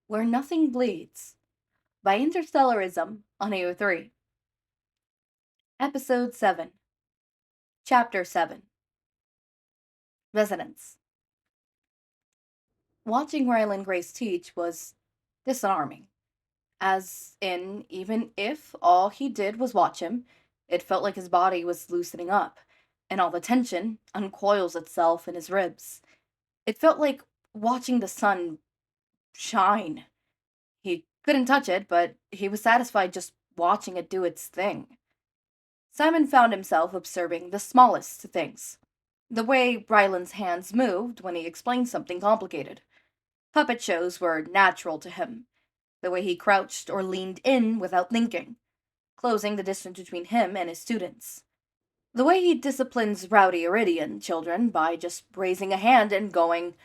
Where Nothing Bleeds by Interstellarism on AO3. Episode 7. Chapter 7. Resonance. Watching Ryland Grace teach was disarming. As in, even if all he did was watch him, it felt like his body was loosening up, and all the tension uncoils itself in his ribs. It felt like watching the sun shine. He couldn't touch it, but he was satisfied just watching it do its thing. Simon found himself observing the smallest things. The way Ryland's hands moved when he explained something complicated. Puppet shows were natural to him. The way he crouched or leaned in without thinking, closing the distance between him and his students. The way he disciplines rowdy Eridian children by just raising a hand and going,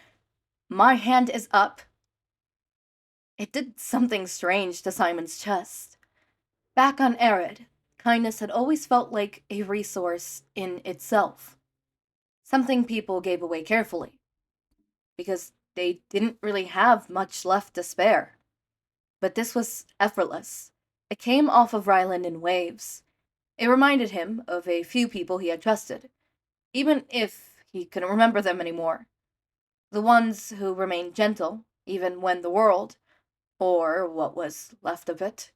"My hand is up." It did something strange to Simon's chest. Back on Erid, kindness had always felt like a resource in itself. Something people gave away carefully, because they didn't really have much left to spare. But this was effortless. It came off of Ryland in waves. It reminded him of a few people he had trusted, even if he couldn't remember them anymore. The ones who remained gentle, even when the world, or what was left of it,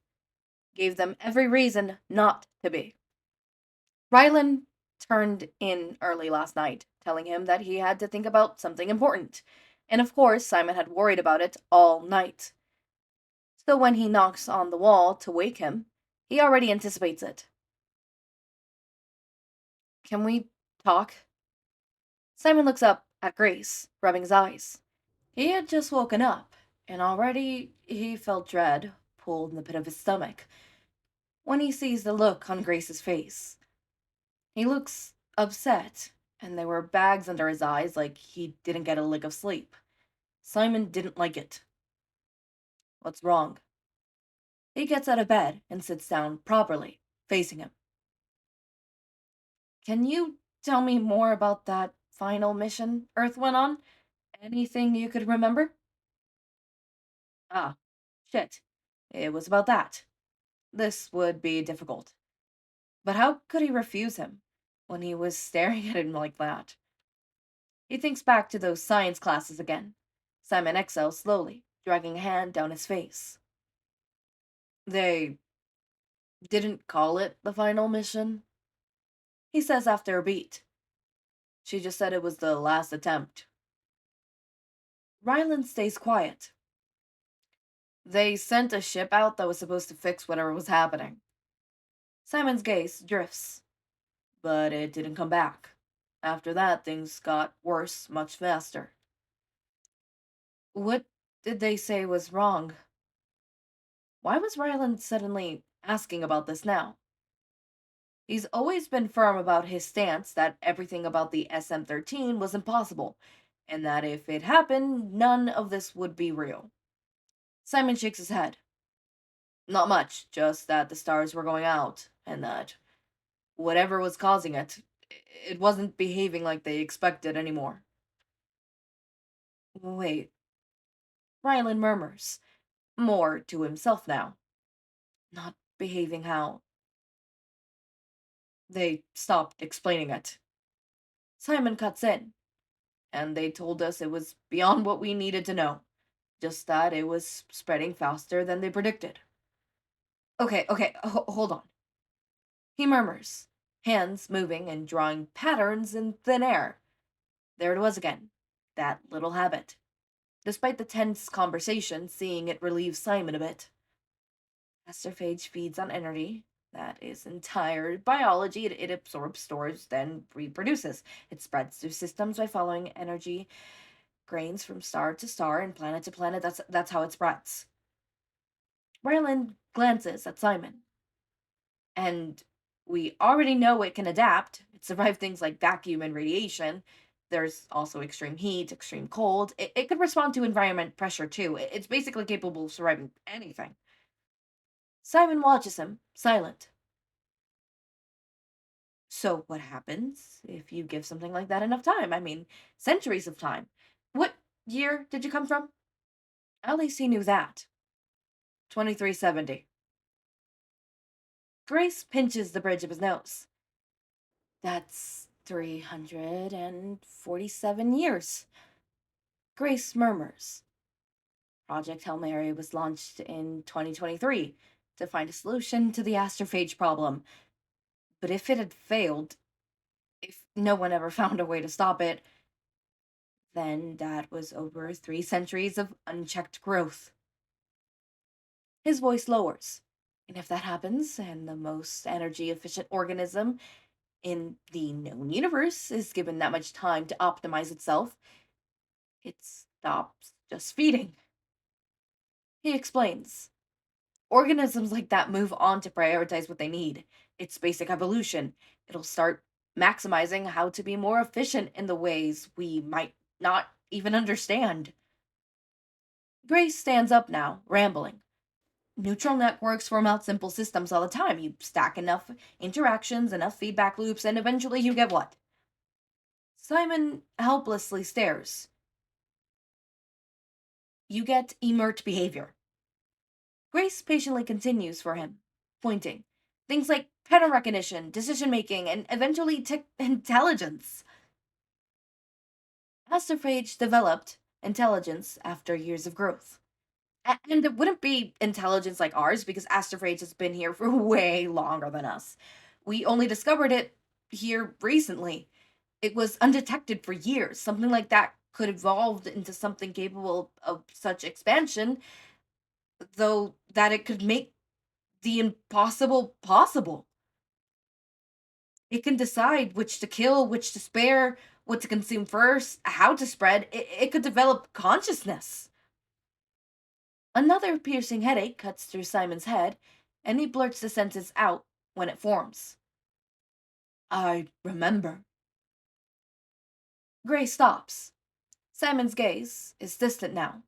gave them every reason not to be. Ryland turned in early last night, telling him that he had to think about something important, and of course Simon had worried about it all night. So when he knocks on the wall to wake him, he already anticipates it. "Can we talk?" Simon looks up at Grace, rubbing his eyes. He had just woken up, and already he felt dread pulled in the pit of his stomach when he sees the look on Grace's face. He looks upset, and there were bags under his eyes like he didn't get a lick of sleep. Simon didn't like it. "What's wrong?" He gets out of bed and sits down properly, facing him. "Can you tell me more about that final mission Earth went on? Anything you could remember?" "Ah, shit. It was about that. This would be difficult." But how could he refuse him when he was staring at him like that? He thinks back to those science classes again. Simon exhales slowly, dragging a hand down his face. "They didn't call it the final mission," he says after a beat. "She just said it was the last attempt." Ryland stays quiet. "They sent a ship out that was supposed to fix whatever was happening." Simon's gaze drifts. "But it didn't come back. After that, things got worse much faster." "What did they say was wrong?" Why was Ryland suddenly asking about this now? He's always been firm about his stance that everything about the SM-13 was impossible, and that if it happened, none of this would be real. Simon shakes his head. "Not much, just that the stars were going out, and that whatever was causing it, it wasn't behaving like they expected anymore." "Wait," Ryland murmurs, more to himself now. "Not behaving how?" "They stopped explaining it." Simon cuts in. "And they told us it was beyond what we needed to know. Just that it was spreading faster than they predicted." Okay, hold on." He murmurs, hands moving and drawing patterns in thin air. There it was again, that little habit. Despite the tense conversation, seeing it relieves Simon a bit. Astrophage feeds on energy. That is entire biology. It absorbs, stores, then reproduces. It spreads through systems by following energy grains from star to star and planet to planet. That's how it spreads. Ryland glances at Simon. "And we already know it can adapt. It survived things like vacuum and radiation. There's also extreme heat, extreme cold. It could respond to environment pressure too. It's basically capable of surviving anything." Simon watches him, silent. "So what happens if you give something like that enough time? I mean, centuries of time. What year did you come from?" At least he knew that. 2370. Grace pinches the bridge of his nose. That's 347 years. Grace murmurs. Project Hail Mary was launched in 2023 to find a solution to the astrophage problem. But if it had failed, if no one ever found a way to stop it, then that was over 3 centuries of unchecked growth. His voice lowers. And if that happens, and the most energy efficient organism in the known universe is given that much time to optimize itself, it stops just feeding. He explains. Organisms like that move on to prioritize what they need. It's basic evolution. It'll start maximizing how to be more efficient in the ways we might not even understand. Grace stands up now, rambling. Neutral networks form out simple systems all the time. You stack enough interactions, enough feedback loops, and eventually you get what? Simon helplessly stares. You get inert behavior. Grace patiently continues for him, pointing. Things like pattern recognition, decision making, and eventually intelligence. Astrophage developed intelligence after years of growth. And it wouldn't be intelligence like ours because astrophage has been here for way longer than us. We only discovered it here recently. It was undetected for years. Something like that could evolve into something capable of such expansion, though that it could make the impossible possible. It can decide which to kill, which to spare, what to consume first, how to spread. It could develop consciousness. Another piercing headache cuts through Simon's head, and he blurts the sentence out when it forms. I remember. Gray stops. Simon's gaze is distant now,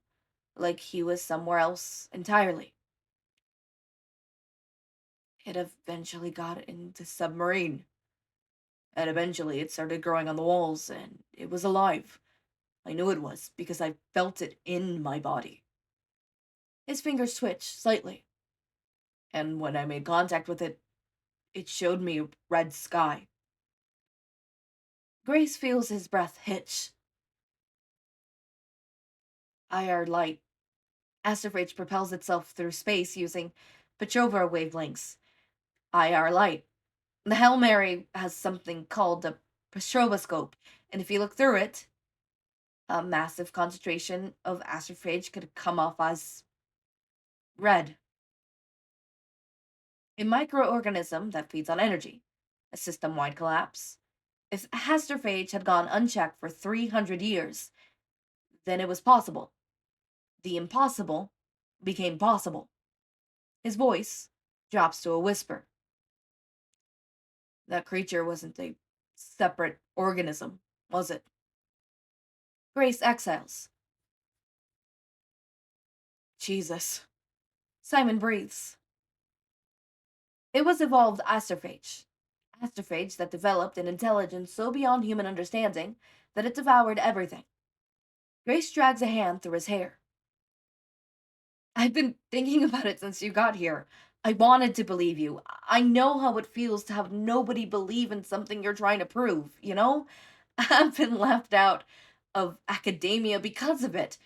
like he was somewhere else entirely. It eventually got into the submarine. And eventually it started growing on the walls, and it was alive. I knew it was, because I felt it in my body. His fingers twitched slightly, and when I made contact with it, it showed me a red sky. Grace feels his breath hitch. IR light. Astrophage propels itself through space using Petrova wavelengths. IR light. The Hail Mary has something called a petroboscope, and if you look through it, a massive concentration of astrophage could come off as red. A microorganism that feeds on energy. A system wide collapse. If astrophage had gone unchecked for 300 years, then it was possible. The impossible became possible. His voice drops to a whisper. That creature wasn't a separate organism, was it? Grace exhales. Jesus. Simon breathes. It was evolved astrophage. Astrophage that developed an intelligence so beyond human understanding that it devoured everything. Grace drags a hand through his hair. I've been thinking about it since you got here. I wanted to believe you. I know how it feels to have nobody believe in something you're trying to prove, you know? I've been left out of academia because of it.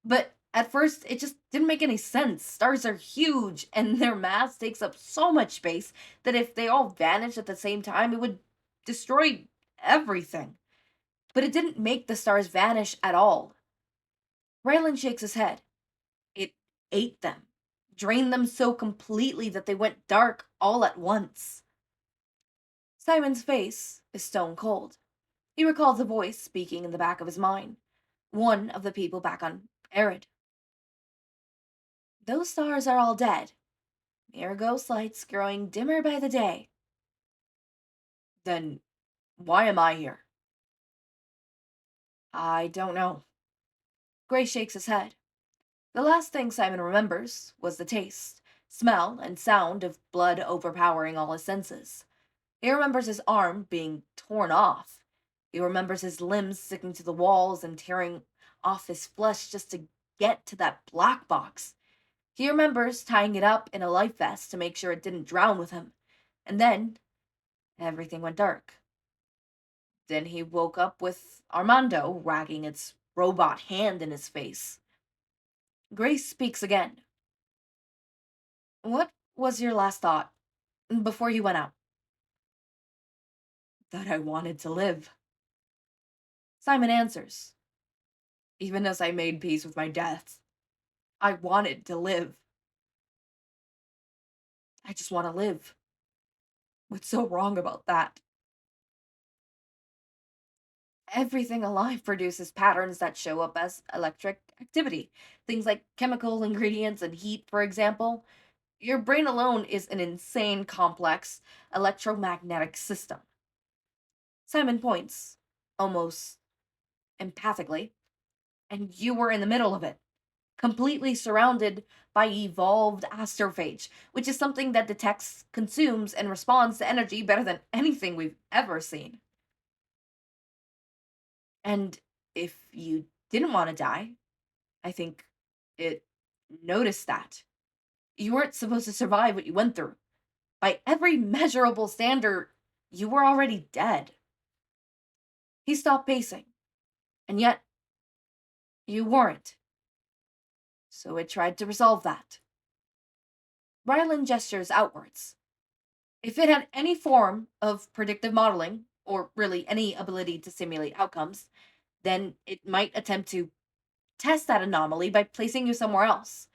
But at first, it just didn't make any sense. Stars are huge, and their mass takes up so much space that if they all vanished at the same time, it would destroy everything. But it didn't make the stars vanish at all. Ryland shakes his head. It ate them, drained them so completely that they went dark all at once. Simon's face is stone cold. He recalls a voice speaking in the back of his mind, one of the people back on Erid. Those stars are all dead. Mere ghost lights growing dimmer by the day. Then why am I here? I don't know. Gray shakes his head. The last thing Simon remembers was the taste, smell, and sound of blood overpowering all his senses. He remembers his arm being torn off. He remembers his limbs sticking to the walls and tearing off his flesh just to get to that black box. He remembers tying it up in a life vest to make sure it didn't drown with him. And then everything went dark. Then he woke up with Armando wagging its robot hand in his face. Grace speaks again. What was your last thought before you went out? That I wanted to live. Simon answers, even as I made peace with my death. I wanted to live. I just want to live. What's so wrong about that? Everything alive produces patterns that show up as electric activity. Things like chemical ingredients and heat, for example. Your brain alone is an insane complex electromagnetic system. Simon points, almost empathically, and you were in the middle of it, completely surrounded by evolved astrophage, which is something that detects, consumes, and responds to energy better than anything we've ever seen. And if you didn't want to die, I think it noticed that. You weren't supposed to survive what you went through. By every measurable standard, you were already dead. He stopped pacing, and yet you weren't. So it tried to resolve that. Ryland gestures outwards. If it had any form of predictive modeling, or really any ability to simulate outcomes, then it might attempt to test that anomaly by placing you somewhere else.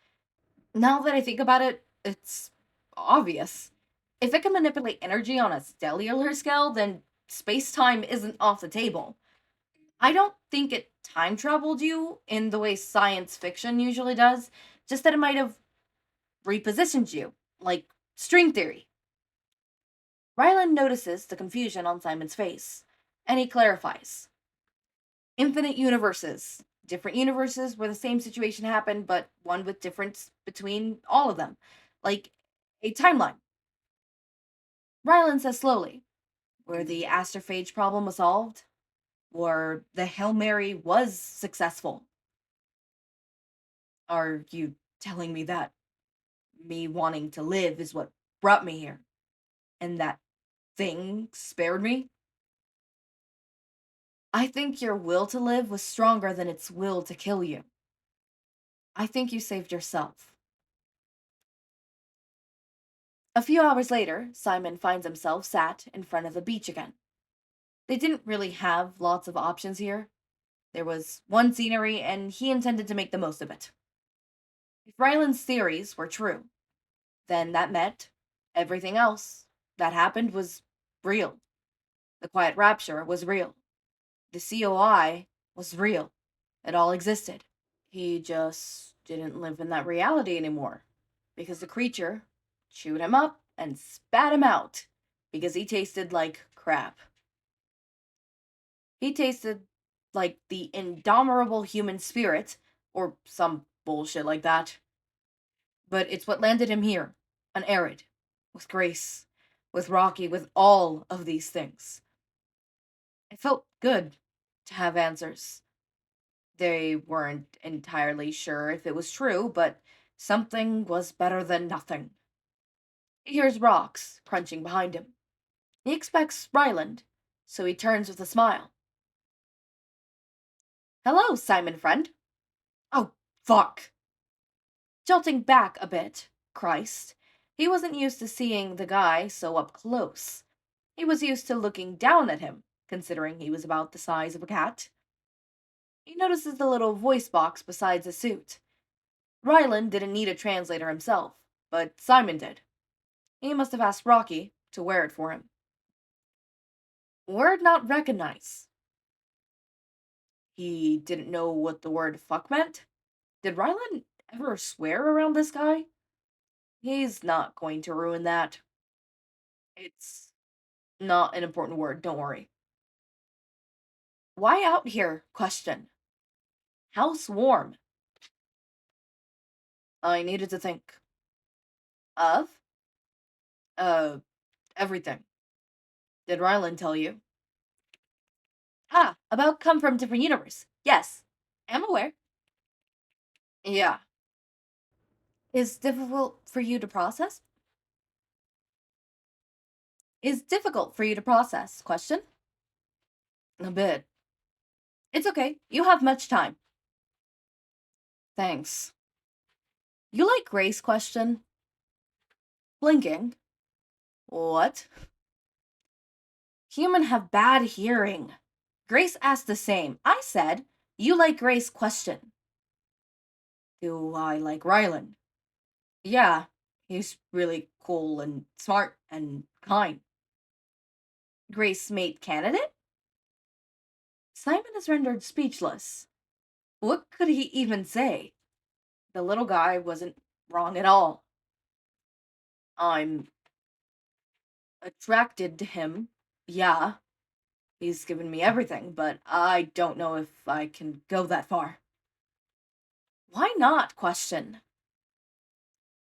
Now that I think about it, it's obvious. If it can manipulate energy on a cellular scale, then space time isn't off the table. I don't think it time traveled you in the way science fiction usually does, just that it might have repositioned you, like string theory. Ryland notices the confusion on Simon's face, and he clarifies. Infinite universes. Different universes where the same situation happened, but one with difference between all of them. Like a timeline. Ryland says slowly, where the astrophage problem was solved, where the Hail Mary was successful. Are you telling me that me wanting to live is what brought me here? And that thing spared me? I think your will to live was stronger than its will to kill you. I think you saved yourself. A few hours later, Simon finds himself sat in front of the beach again. They didn't really have lots of options here. There was one scenery, and he intended to make the most of it. If Ryland's theories were true, then that meant everything else that happened was real. The quiet rapture was real. The C.O.I. was real. It all existed. He just didn't live in that reality anymore because the creature chewed him up and spat him out because he tasted like crap. He tasted like the indomitable human spirit or some bullshit like that. But it's what landed him here, on Erid, with Grace, with Rocky, with all of these things. It felt good to have answers. They weren't entirely sure if it was true, but something was better than nothing. He hears rocks crunching behind him. He expects Ryland, so he turns with a smile. Hello, Simon friend. Oh, fuck. Jolting back a bit, Christ. He wasn't used to seeing the guy so up close. He was used to looking down at him, considering he was about the size of a cat. He notices the little voice box beside the suit. Ryland didn't need a translator himself, but Simon did. He must have asked Rocky to wear it for him. Word not recognize. He didn't know what the word fuck meant? Did Ryland ever swear around this guy? He's not going to ruin that. It's not an important word, don't worry. Why out here? Question. House warm. I needed to think. Of? Uh, everything. Did Ryland tell you? Ah, about come from different universe. Yes, I'm aware. Yeah. Is difficult for you to process? Is difficult for you to process? Question? A bit. It's okay. You have much time. Thanks. You like Grace? Question? Blinking. What? Human have bad hearing. Grace asked the same. I said, you like Grace? Question. Do I like Ryland? Yeah, he's really cool and smart and kind. Grace mate candidate? Simon is rendered speechless. What could he even say? The little guy wasn't wrong at all. I'm attracted to him. Yeah, he's given me everything, but I don't know if I can go that far. Why not? Question.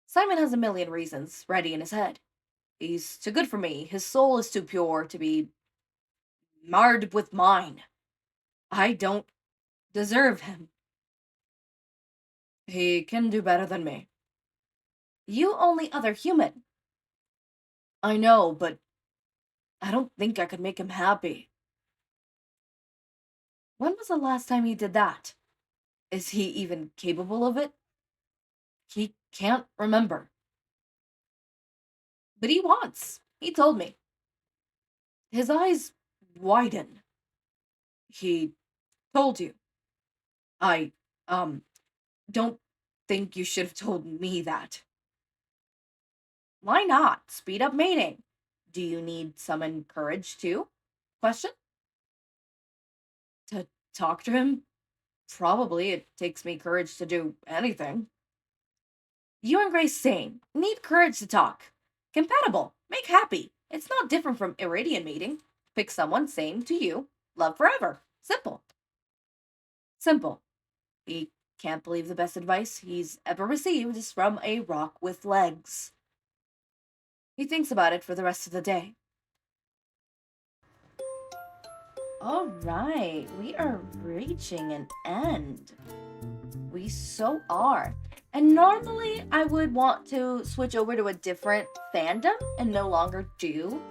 Simon has a million reasons ready in his head. He's too good for me. His soul is too pure to be marred with mine. I don't deserve him. He can do better than me. You only other human. I know, but I don't think I could make him happy. When was the last time he did that? Is he even capable of it? He can't remember. But he wants. He told me. His eyes widen. He told you. I, don't think you should have told me that. Why not? Speed up mating. Do you need some courage too? Question? To talk to him? Probably. It takes me courage to do anything. You and Grace same. Need courage to talk. Compatible. Make happy. It's not different from Eridian mating. Pick someone same to you. Love forever. Simple. Simple. He can't believe the best advice he's ever received is from a rock with legs. He thinks about it for the rest of the day. All right, we are reaching an end. We so are. And normally I would want to switch over to a different fandom and no longer do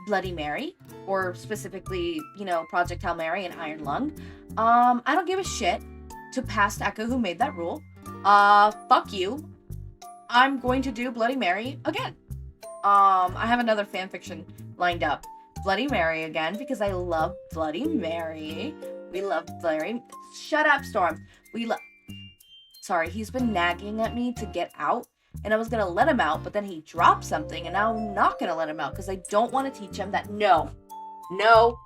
Bloody Mary, or specifically, Project Hail Mary and Iron Lung. I don't give a shit to past Echo who made that rule. Fuck you. I'm going to do Bloody Mary again. I have another fanfiction lined up. Bloody Mary again, because I love Bloody Mary. We love Bloody... Shut up, Storm. Sorry, he's been nagging at me to get out, and I was gonna let him out, but then he dropped something, and now I'm not gonna let him out, because I don't want to teach him that no. Look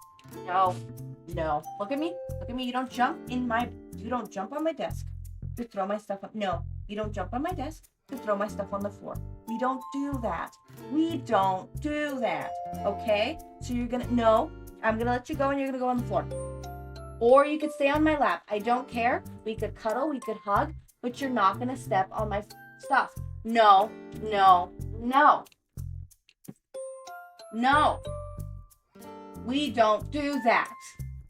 at me, you don't jump on my desk to throw my stuff up. No, you don't jump on my desk to throw my stuff on the floor. We don't do that. Okay? So I'm gonna let you go and you're gonna go on the floor. Or you could stay on my lap. I don't care. We could cuddle, we could hug, but you're not gonna step on my stuff. No. We don't do that.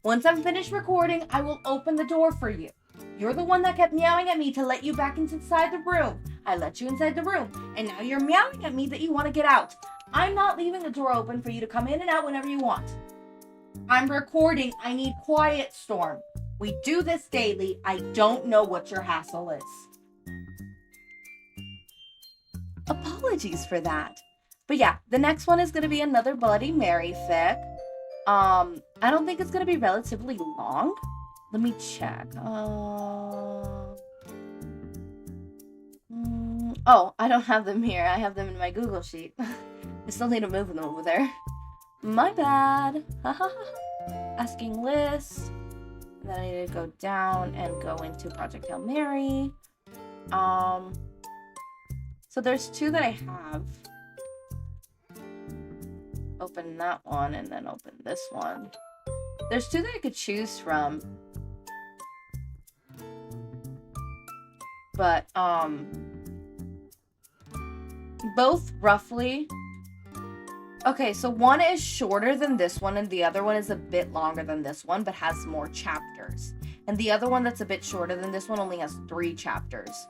Once I'm finished recording, I will open the door for you. You're the one that kept meowing at me to let you back inside the room. I let you inside the room, and now you're meowing at me that you want to get out. I'm not leaving the door open for you to come in and out whenever you want. I'm recording. I need quiet, Storm. We do this daily. I don't know what your hassle is. Apologies for that. But yeah, the next one is going to be another Bloody Mary fic. I don't think it's going to be relatively long. Let me check. I don't have them here. I have them in my Google sheet. I still need to move them over there. My bad. Asking list. And then I need to go down and go into Project Hail Mary. So there's two that I have. Open that one and then open this one. There's two that I could choose from. But, both roughly. Okay, so one is shorter than this one and the other one is a bit longer than this one, but has more chapters. And the other one that's a bit shorter than this one only has 3 chapters.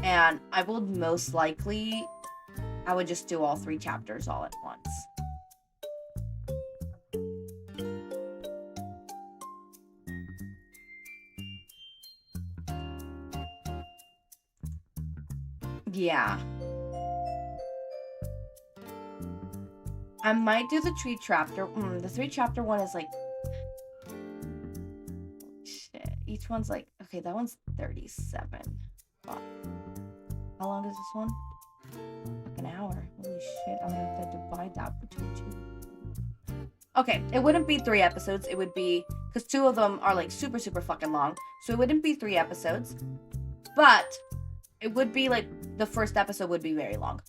And I would most likely, I would just do all 3 chapters all at once. Yeah. I might do the 3 chapter. The 3 chapter one is like, shit. Each one's like, okay, that one's 37. Fuck. How long is this one? Like an hour. Holy shit, I'm gonna have to divide that between 2. Okay, it wouldn't be 3 episodes. It would be, because 2 of them are like super, super fucking long. So it wouldn't be 3 episodes. But it would be like, the first episode would be very long.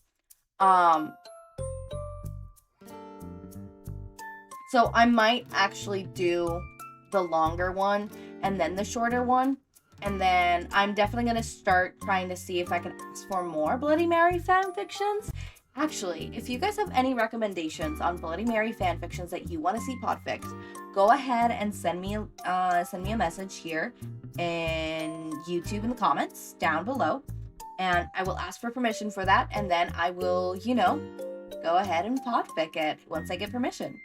So I might actually do the longer one and then the shorter one. And then I'm definitely going to start trying to see if I can ask for more Bloody Mary fanfictions. Actually, if you guys have any recommendations on Bloody Mary fanfictions that you want to see podfic, go ahead and send me a message here in YouTube in the comments down below. And I will ask for permission for that. And then I will, go ahead and podfic it once I get permission.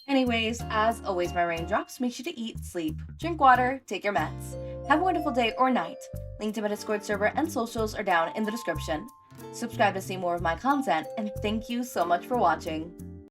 Anyways, as always, my raindrops, make sure to eat, sleep, drink water, take your meds. Have a wonderful day or night. Link to my Discord server and socials are down in the description. Subscribe to see more of my content, and thank you so much for watching.